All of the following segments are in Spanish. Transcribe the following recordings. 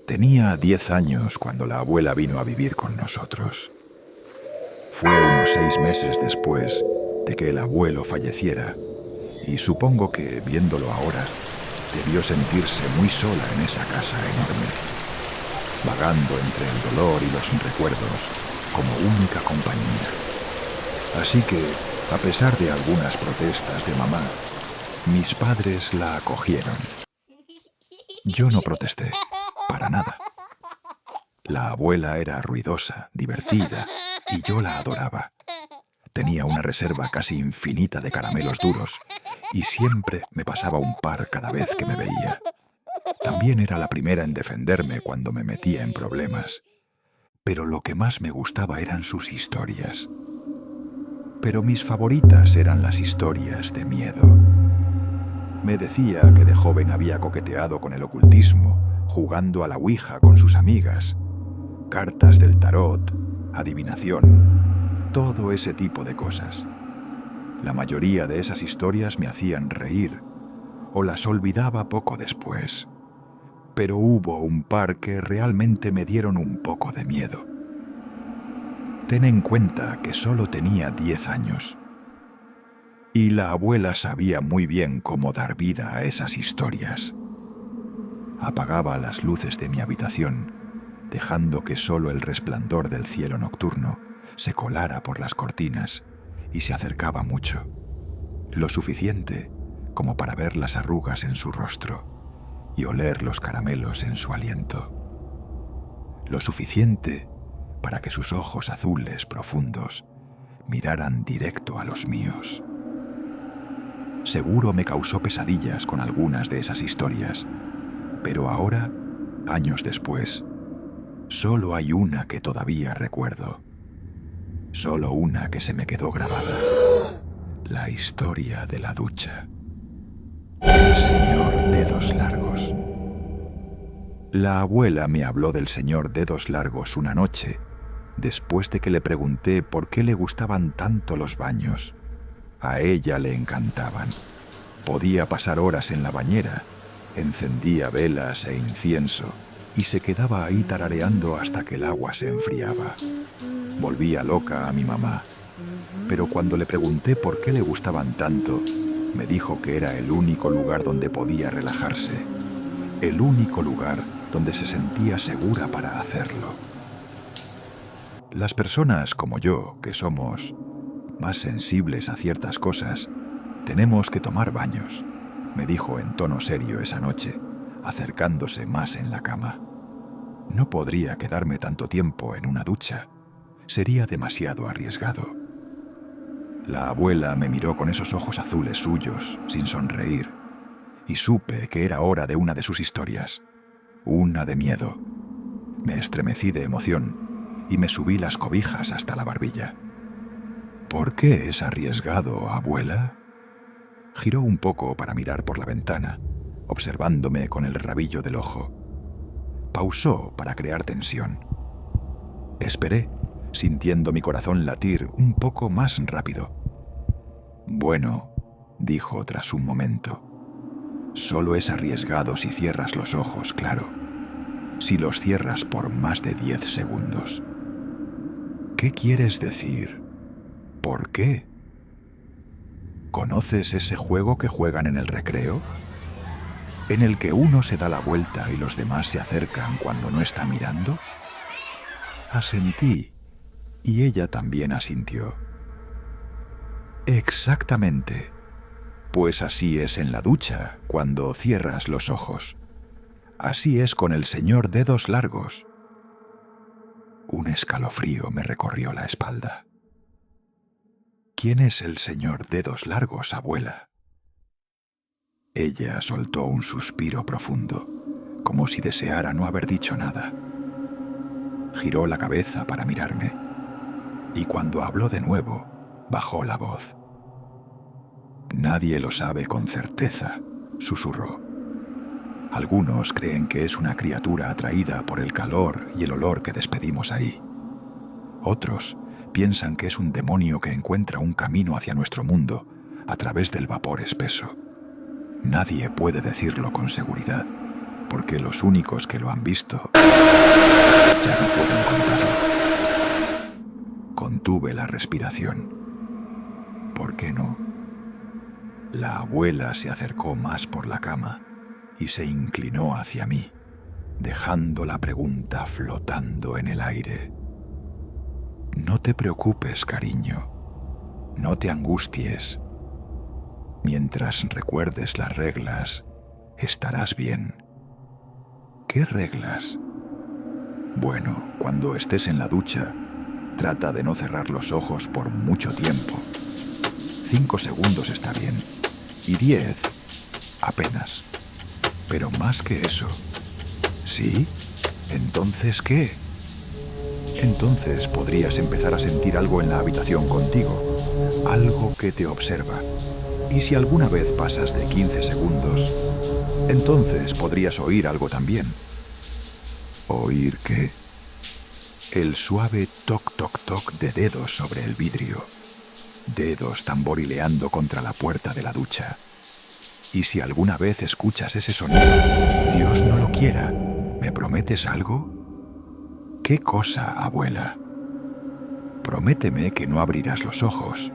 Tenía 10 años cuando la abuela vino a vivir con nosotros. Fue unos 6 meses después de que el abuelo falleciera, y supongo que, viéndolo ahora, debió sentirse muy sola en esa casa enorme, vagando entre el dolor y los recuerdos como única compañía. Así que, a pesar de algunas protestas de mamá, mis padres la acogieron. Yo no protesté, para nada. La abuela era ruidosa, divertida, y yo la adoraba. Tenía una reserva casi infinita de caramelos duros, y siempre me pasaba un par cada vez que me veía. También era la primera en defenderme cuando me metía en problemas. Pero lo que más me gustaba eran sus historias. Pero mis favoritas eran las historias de miedo. Me decía que de joven había coqueteado con el ocultismo, jugando a la ouija con sus amigas, cartas del tarot, adivinación, todo ese tipo de cosas. La mayoría de esas historias me hacían reír, o las olvidaba poco después. Pero hubo un par que realmente me dieron un poco de miedo. Ten en cuenta que solo tenía 10 años. Y la abuela sabía muy bien cómo dar vida a esas historias. Apagaba las luces de mi habitación, dejando que solo el resplandor del cielo nocturno se colara por las cortinas y se acercaba mucho, lo suficiente como para ver las arrugas en su rostro y oler los caramelos en su aliento, lo suficiente para que sus ojos azules profundos miraran directo a los míos. Seguro me causó pesadillas con algunas de esas historias, pero ahora, años después, solo hay una que todavía recuerdo. Solo una que se me quedó grabada. La historia de la ducha. El señor Dedos Largos. La abuela me habló del señor Dedos Largos una noche, después de que le pregunté por qué le gustaban tanto los baños. A ella le encantaban. Podía pasar horas en la bañera, encendía velas e incienso y se quedaba ahí tarareando hasta que el agua se enfriaba. Volvía loca a mi mamá, pero cuando le pregunté por qué le gustaban tanto, me dijo que era el único lugar donde podía relajarse, el único lugar donde se sentía segura para hacerlo. Las personas como yo, que somos más sensibles a ciertas cosas, tenemos que tomar baños, me dijo en tono serio esa noche, acercándose más en la cama. No podría quedarme tanto tiempo en una ducha. Sería demasiado arriesgado. La abuela me miró con esos ojos azules suyos, sin sonreír, y supe que era hora de una de sus historias, una de miedo. Me estremecí de emoción y me subí las cobijas hasta la barbilla. ¿Por qué es arriesgado, abuela? Giró un poco para mirar por la ventana, observándome con el rabillo del ojo. Pausó para crear tensión. Esperé, sintiendo mi corazón latir un poco más rápido. Bueno, dijo tras un momento, solo es arriesgado si cierras los ojos, claro. Si los cierras por más de 10 segundos. ¿Qué quieres decir? ¿Por qué? ¿Conoces ese juego que juegan en el recreo? ¿En el que uno se da la vuelta y los demás se acercan cuando no está mirando? Asentí, y ella también asintió. Exactamente. Pues así es en la ducha, cuando cierras los ojos. Así es con el señor Dedos Largos. Un escalofrío me recorrió la espalda. ¿Quién es el señor Dedos Largos, abuela? Ella soltó un suspiro profundo, como si deseara no haber dicho nada. Giró la cabeza para mirarme, y cuando habló de nuevo, bajó la voz. Nadie lo sabe con certeza, susurró. Algunos creen que es una criatura atraída por el calor y el olor que despedimos ahí. Otros piensan que es un demonio que encuentra un camino hacia nuestro mundo a través del vapor espeso. Nadie puede decirlo con seguridad, porque los únicos que lo han visto ya no pueden contarlo. Contuve la respiración. ¿Por qué no? La abuela se acercó más por la cama y se inclinó hacia mí, dejando la pregunta flotando en el aire. No te preocupes, cariño. No te angusties. Mientras recuerdes las reglas, estarás bien. ¿Qué reglas? Bueno, cuando estés en la ducha, trata de no cerrar los ojos por mucho tiempo. 5 segundos está bien. Y 10, apenas. Pero más que eso. ¿Sí? ¿Entonces qué? Entonces podrías empezar a sentir algo en la habitación contigo. Algo que te observa. Y si alguna vez pasas de 15 segundos, entonces podrías oír algo también. ¿Oír qué? El suave toc-toc-toc de dedos sobre el vidrio. Dedos tamborileando contra la puerta de la ducha. Y si alguna vez escuchas ese sonido, Dios no lo quiera, ¿me prometes algo? ¿Qué cosa, abuela? Prométeme que no abrirás los ojos.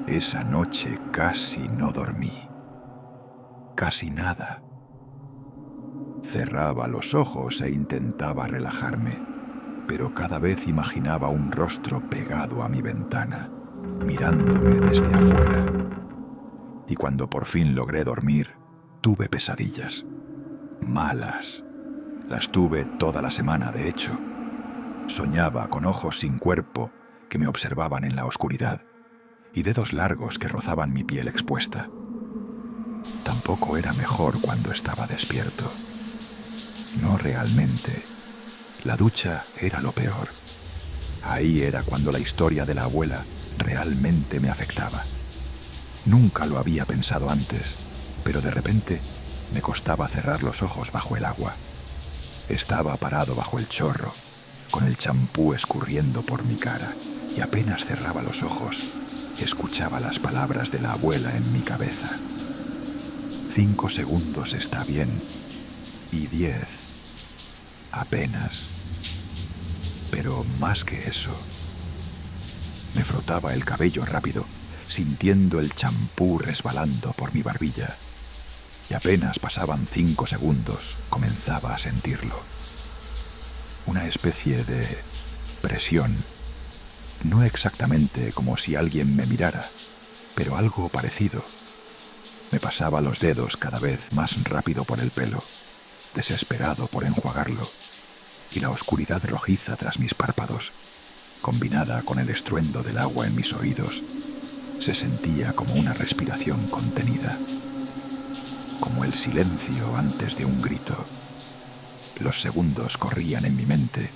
Esa noche casi no dormí. Casi nada. Cerraba los ojos e intentaba relajarme, pero cada vez imaginaba un rostro pegado a mi ventana, mirándome desde afuera. Y cuando por fin logré dormir, tuve pesadillas. Malas. Las tuve toda la semana, de hecho. Soñaba con ojos sin cuerpo que me observaban en la oscuridad y dedos largos que rozaban mi piel expuesta. Tampoco era mejor cuando estaba despierto. No realmente. La ducha era lo peor. Ahí era cuando la historia de la abuela realmente me afectaba. Nunca lo había pensado antes, pero de repente me costaba cerrar los ojos bajo el agua. Estaba parado bajo el chorro, con el champú escurriendo por mi cara, y apenas cerraba los ojos, escuchaba las palabras de la abuela en mi cabeza. 5 segundos está bien, y 10, apenas. Pero más que eso, me frotaba el cabello rápido, sintiendo el champú resbalando por mi barbilla. Y apenas pasaban 5 segundos, comenzaba a sentirlo. Una especie de presión. No exactamente como si alguien me mirara, pero algo parecido. Me pasaba los dedos cada vez más rápido por el pelo, desesperado por enjuagarlo, y la oscuridad rojiza tras mis párpados, combinada con el estruendo del agua en mis oídos, se sentía como una respiración contenida, como el silencio antes de un grito. Los segundos corrían en mi mente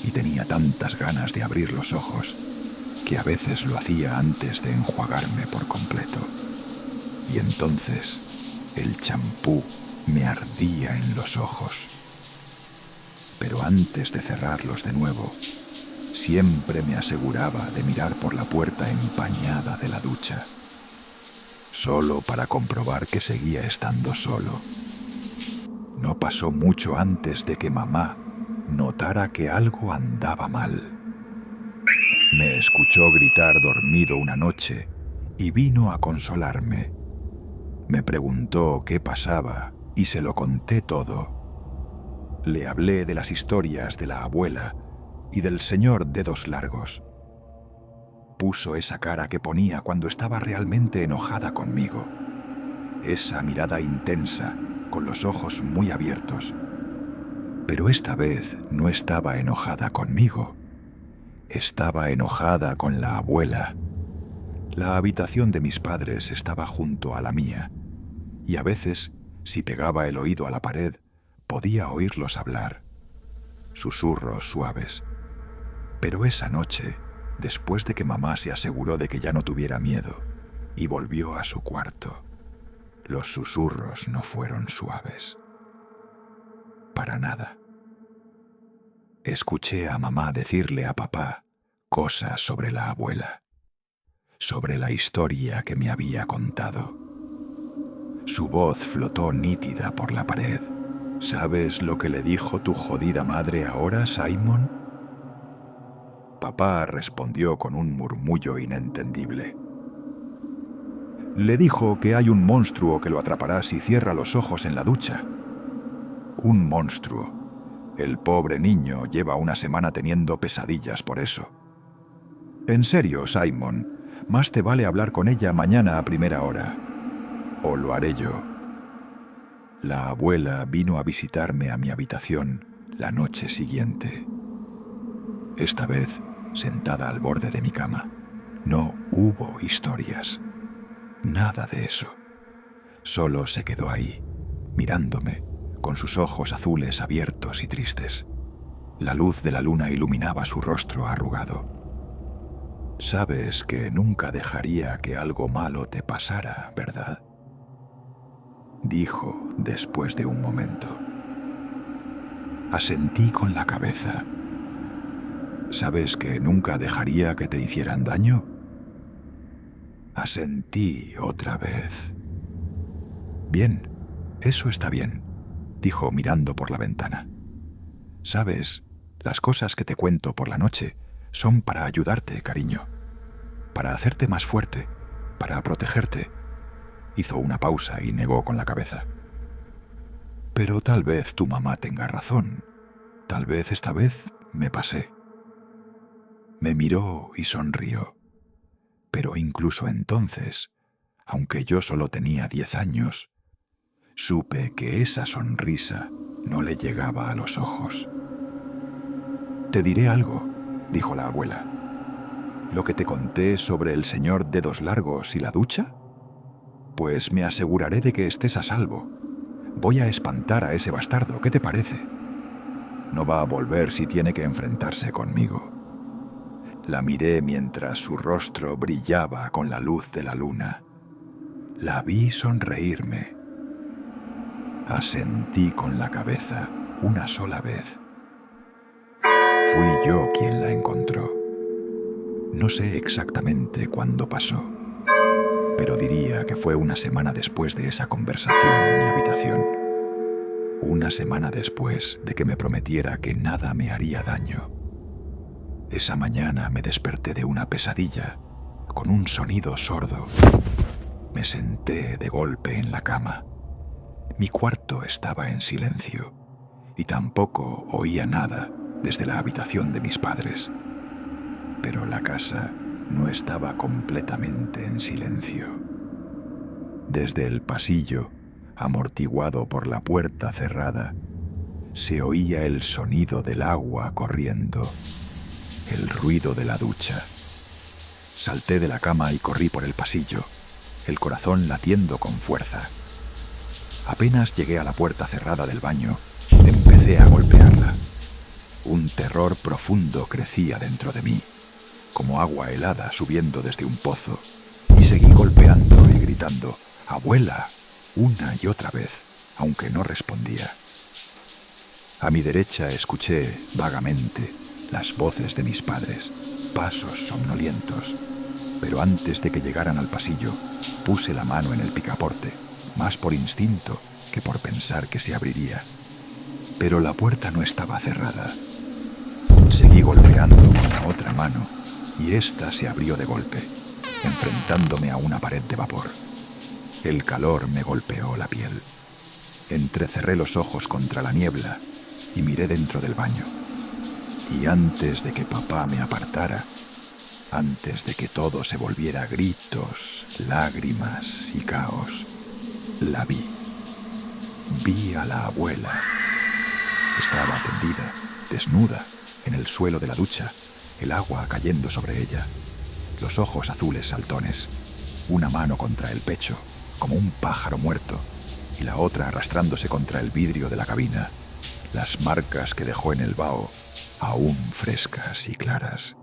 y tenía tantas ganas de abrir los ojos que a veces lo hacía antes de enjuagarme por completo. Y entonces el champú me ardía en los ojos. Pero antes de cerrarlos de nuevo, siempre me aseguraba de mirar por la puerta empañada de la ducha, solo para comprobar que seguía estando solo. No pasó mucho antes de que mamá notara que algo andaba mal. Me escuchó gritar dormido una noche y vino a consolarme. Me preguntó qué pasaba y se lo conté todo. Le hablé de las historias de la abuela y del señor Dedos Largos. Puso esa cara que ponía cuando estaba realmente enojada conmigo. Esa mirada intensa, con los ojos muy abiertos. Pero esta vez no estaba enojada conmigo. Estaba enojada con la abuela. La habitación de mis padres estaba junto a la mía, y a veces, si pegaba el oído a la pared, podía oírlos hablar. Susurros suaves. Pero esa noche, después de que mamá se aseguró de que ya no tuviera miedo, y volvió a su cuarto, los susurros no fueron suaves. Para nada. Escuché a mamá decirle a papá cosas sobre la abuela, sobre la historia que me había contado. Su voz flotó nítida por la pared, ¿Sabes lo que le dijo tu jodida madre ahora, Simon? Papá respondió con un murmullo inentendible. Le dijo que hay un monstruo que lo atrapará si cierra los ojos en la ducha. Un monstruo. El pobre niño lleva una semana teniendo pesadillas por eso. En serio, Simon, más te vale hablar con ella mañana a primera hora. O lo haré yo. La abuela vino a visitarme a mi habitación la noche siguiente. Esta vez, sentada al borde de mi cama, no hubo historias. Nada de eso. Solo se quedó ahí, mirándome, con sus ojos azules abiertos y tristes. La luz de la luna iluminaba su rostro arrugado. Sabes que nunca dejaría que algo malo te pasara, ¿verdad? Dijo después de un momento. Asentí con la cabeza. ¿Sabes que nunca dejaría que te hicieran daño? Asentí otra vez. Bien, eso está bien, dijo mirando por la ventana. Sabes, las cosas que te cuento por la noche son para ayudarte, cariño, para hacerte más fuerte, para protegerte. Hizo una pausa y negó con la cabeza. Pero tal vez tu mamá tenga razón. Tal vez esta vez me pasé. Me miró y sonrió. Pero incluso entonces, aunque yo solo tenía 10 años, supe que esa sonrisa no le llegaba a los ojos. Te diré algo, dijo la abuela. ¿Lo que te conté sobre el señor dedos largos y la ducha? Pues me aseguraré de que estés a salvo. Voy a espantar a ese bastardo, ¿qué te parece? No va a volver si tiene que enfrentarse conmigo. La miré mientras su rostro brillaba con la luz de la luna. La vi sonreírme. Asentí con la cabeza una sola vez. Fui yo quien la encontró. No sé exactamente cuándo pasó, pero diría que fue una semana después de esa conversación en mi habitación. Una semana después de que me prometiera que nada me haría daño. Esa mañana me desperté de una pesadilla, con un sonido sordo. Me senté de golpe en la cama. Mi cuarto estaba en silencio, y tampoco oía nada desde la habitación de mis padres. Pero la casa no estaba completamente en silencio. Desde el pasillo, amortiguado por la puerta cerrada, se oía el sonido del agua corriendo, el ruido de la ducha. Salté de la cama y corrí por el pasillo, el corazón latiendo con fuerza. Apenas llegué a la puerta cerrada del baño, empecé a golpearla. Un terror profundo crecía dentro de mí, como agua helada subiendo desde un pozo, y seguí golpeando y gritando «¡Abuela!» una y otra vez, aunque no respondía. A mi derecha escuché vagamente las voces de mis padres, pasos somnolientos, pero antes de que llegaran al pasillo, puse la mano en el picaporte, más por instinto que por pensar que se abriría. Pero la puerta no estaba cerrada. Seguí golpeando con la otra mano y ésta se abrió de golpe, enfrentándome a una pared de vapor. El calor me golpeó la piel. Entrecerré los ojos contra la niebla y miré dentro del baño. Y antes de que papá me apartara, antes de que todo se volviera gritos, lágrimas y caos, la vi. Vi a la abuela. Estaba tendida, desnuda, en el suelo de la ducha, el agua cayendo sobre ella, los ojos azules saltones, una mano contra el pecho, como un pájaro muerto, y la otra arrastrándose contra el vidrio de la cabina, las marcas que dejó en el vaho, aún frescas y claras.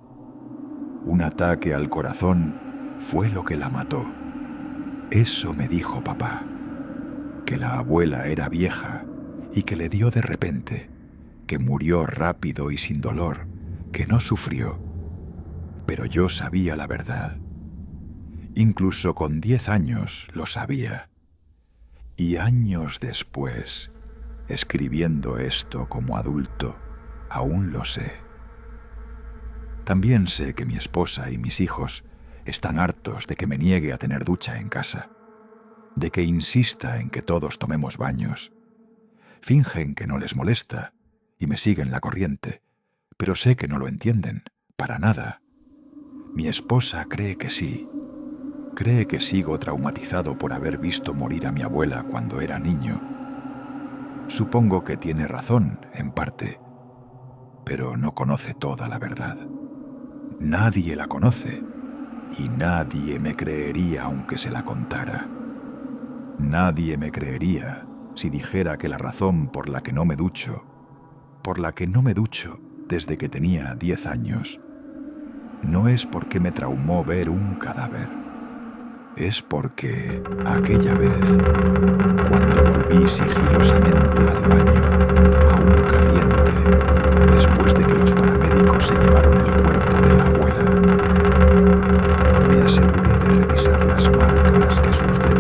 Un ataque al corazón fue lo que la mató. Eso me dijo papá, que la abuela era vieja y que le dio de repente, que murió rápido y sin dolor, que no sufrió. Pero yo sabía la verdad. Incluso con 10 años lo sabía. Y años después, Escribiendo esto como adulto, aún lo sé. También sé que mi esposa y mis hijos están hartos de que me niegue a tener ducha en casa, de que insista en que todos tomemos baños. Fingen que no les molesta y me siguen la corriente, pero sé que no lo entienden, para nada. Mi esposa cree que sí. Cree que sigo traumatizado por haber visto morir a mi abuela cuando era niño. Supongo que tiene razón, en parte, pero no conoce toda la verdad. Nadie la conoce, y nadie me creería aunque se la contara. Nadie me creería si dijera que la razón por la que no me ducho desde que tenía 10 años, no es porque me traumó ver un cadáver. Es porque aquella vez, cuando volví sigilosamente al baño, aún caliente, después de que los paramédicos se llevaron el cuerpo de la abuela, me aseguré de revisar las marcas que sus dedos